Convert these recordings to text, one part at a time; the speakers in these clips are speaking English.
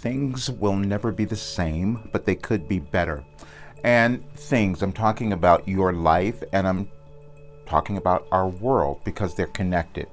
things will never be the same, but they could be better. And things, I'm talking about your life, and I'm talking about our world, because they're connected.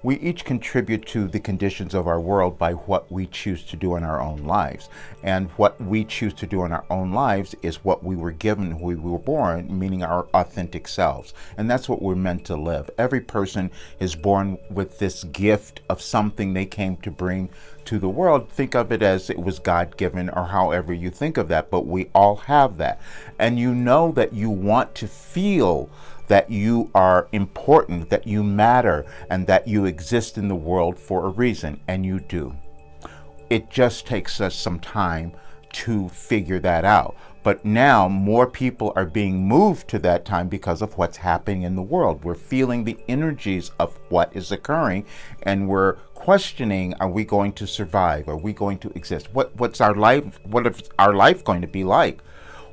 We each contribute to the conditions of our world by what we choose to do in our own lives. And what we choose to do in our own lives is what we were given when we were born, meaning our authentic selves. And that's what we're meant to live. Every person is born with this gift of something they came to bring to the world. Think of it as it was God-given, or however you think of that, but we all have that. And you know that you want to feel that you are important, that you matter, and that you exist in the world for a reason, and you do. It just takes us some time to figure that out. But now more people are being moved to that time because of what's happening in the world. We're feeling the energies of what is occurring, and we're questioning, are we going to survive? Are we going to exist? What's our life? What is our life going to be like?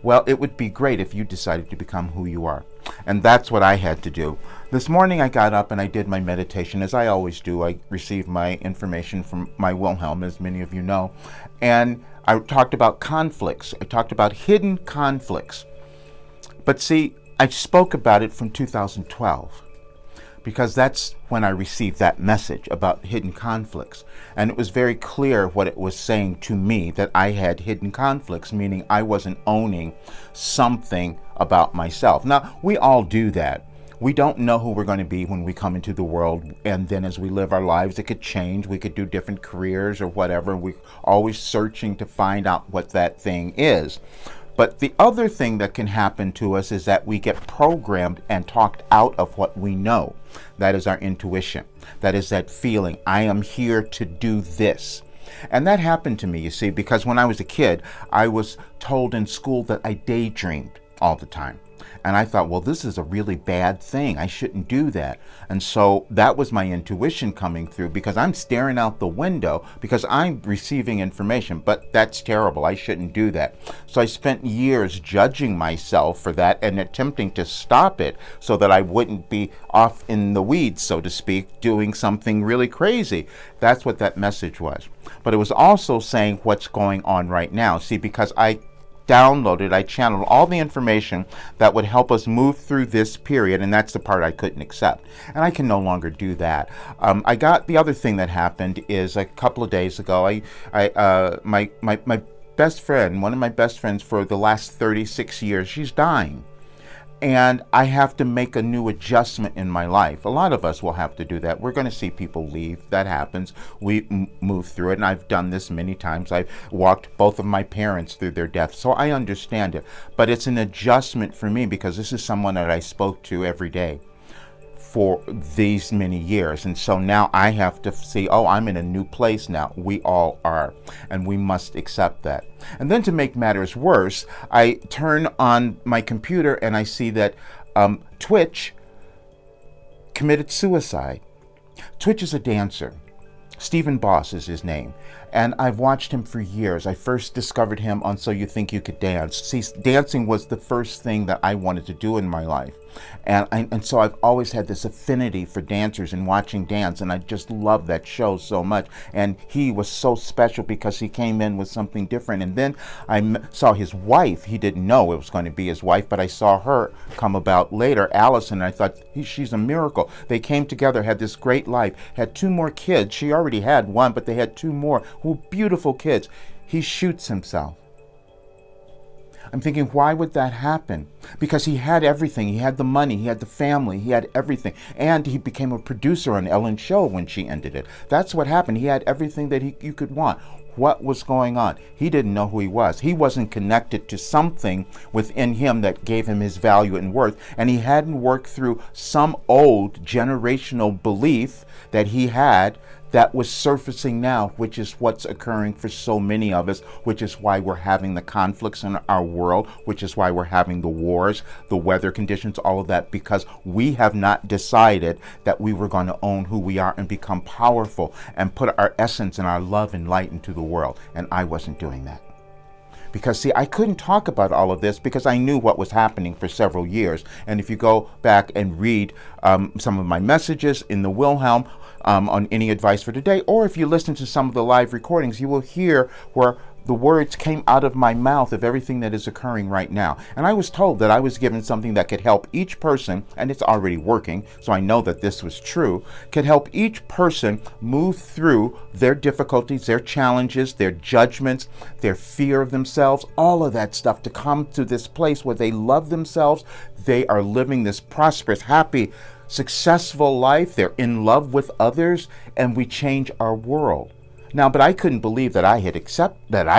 Well, it would be great if you decided to become who you are. And that's what I had to do. This morning I got up and I did my meditation, as I always do. I received my information from my Wilhelm, as many of you know. And I talked about conflicts. I talked about hidden conflicts. But see, I spoke about it from 2012. Because that's when I received that message about hidden conflicts. And it was very clear what it was saying to me, that I had hidden conflicts, meaning I wasn't owning something about myself. Now, we all do that. We don't know who we're going to be when we come into the world, and then as we live our lives, it could change. We could do different careers or whatever. We're always searching to find out what that thing is. But the other thing that can happen to us is that we get programmed and talked out of what we know. That is our intuition. That is that feeling, I am here to do this. And that happened to me, you see, because when I was a kid, I was told in school that I daydreamed all the time. And I thought, well, this is a really bad thing. I shouldn't do that. And so that was my intuition coming through, because I'm staring out the window because I'm receiving information, but that's terrible. I shouldn't do that. So I spent years judging myself for that and attempting to stop it so that I wouldn't be off in the weeds, so to speak, doing something really crazy. That's what that message was. But it was also saying what's going on right now. See, because I channeled all the information that would help us move through this period, and that's the part I couldn't accept. And I can no longer do that. I got the other thing that happened is a couple of days ago, my best friend, one of my best friends for the last 36 years, she's dying. And I have to make a new adjustment in my life. A lot of us will have to do that. We're going to see people leave. That happens. We move through it, and I've done this many times. I've walked both of my parents through their death, so I understand it. But it's an adjustment for me, because this is someone that I spoke to every day for these many years. And so now I have to see, oh, I'm in a new place now. We all are, and we must accept that. And then to make matters worse, I turn on my computer and I see that Twitch committed suicide. Twitch is a dancer. Stephen Boss is his name. And I've watched him for years. I first discovered him on So You Think You Could Dance. See, dancing was the first thing that I wanted to do in my life. And so I've always had this affinity for dancers and watching dance, and I just love that show so much. And he was so special because he came in with something different. And then I saw his wife. He didn't know it was going to be his wife, but I saw her come about later, Allison, and I thought, she's a miracle. They came together, had this great life, had 2 more kids. She already had 1, but they had 2 more, who were beautiful kids. He shoots himself. I'm thinking, why would that happen? Because he had everything. He had the money, he had the family, he had everything. And he became a producer on Ellen's show when she ended it. That's what happened. He had everything that you could want. What was going on? He didn't know who he was. He wasn't connected to something within him that gave him his value and worth. And he hadn't worked through some old generational belief that he had that was surfacing now, which is what's occurring for so many of us, which is why we're having the conflicts in our world, which is why we're having the wars, the weather conditions, all of that, because we have not decided that we were going to own who we are and become powerful and put our essence and our love and light into the world. And I wasn't doing that. Because see, I couldn't talk about all of this because I knew what was happening for several years. And if you go back and read some of my messages in the Wilhelm on Any Advice for Today, or if you listen to some of the live recordings, you will hear where the words came out of my mouth of everything that is occurring right now. And I was told that I was given something that could help each person, and it's already working, so I know that this was true, could help each person move through their difficulties, their challenges, their judgments, their fear of themselves, all of that stuff, to come to this place where they love themselves, they are living this prosperous, happy, successful life, they're in love with others, and we change our world. Now, but I couldn't believe that I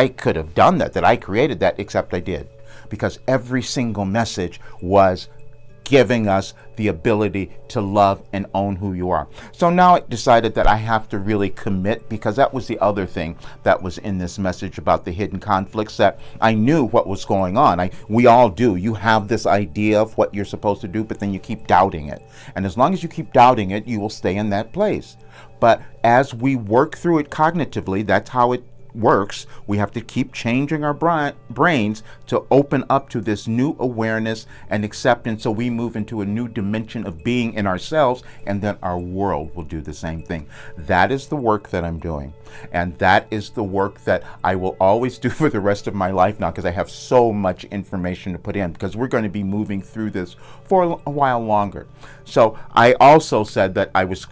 could have done that I created that, except I did. Because every single message was giving us the ability to love and own who you are. So now I decided that I have to really commit, because that was the other thing that was in this message about the hidden conflicts, that I knew what was going on. We all do. You have this idea of what you're supposed to do, but then you keep doubting it. And as long as you keep doubting it, you will stay in that place. But as we work through it cognitively, that's how it works. We have to keep changing our brains to open up to this new awareness and acceptance, so we move into a new dimension of being in ourselves, and then our world will do the same thing. That is the work that I'm doing, and that is the work that I will always do for the rest of my life now, because I have so much information to put in, because we're going to be moving through this for a while longer. So I also said that I was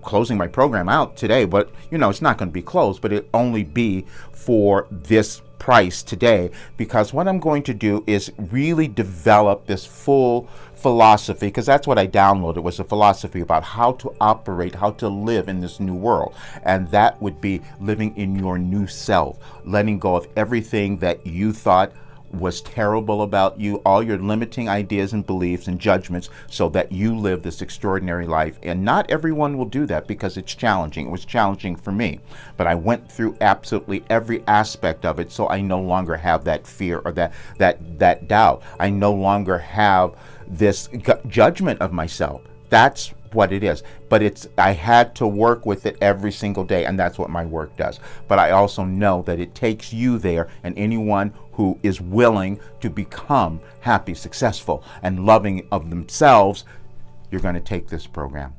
closing my program out today, but it's not going to be closed, but it'll only be for this price today, because what I'm going to do is really develop this full philosophy, because that's what I downloaded, was a philosophy about how to operate, how to live in this new world. And that would be living in your new self, letting go of everything that you thought was terrible about you, all your limiting ideas and beliefs and judgments, so that you live this extraordinary life. And not everyone will do that, because it's challenging. It was challenging for me, but I went through absolutely every aspect of it, so I no longer have that fear or that doubt. I no longer have this judgment of myself. That's what it is. But I had to work with it every single day, and that's what my work does. But I also know that it takes you there, and anyone who is willing to become happy, successful, and loving of themselves, you're going to take this program.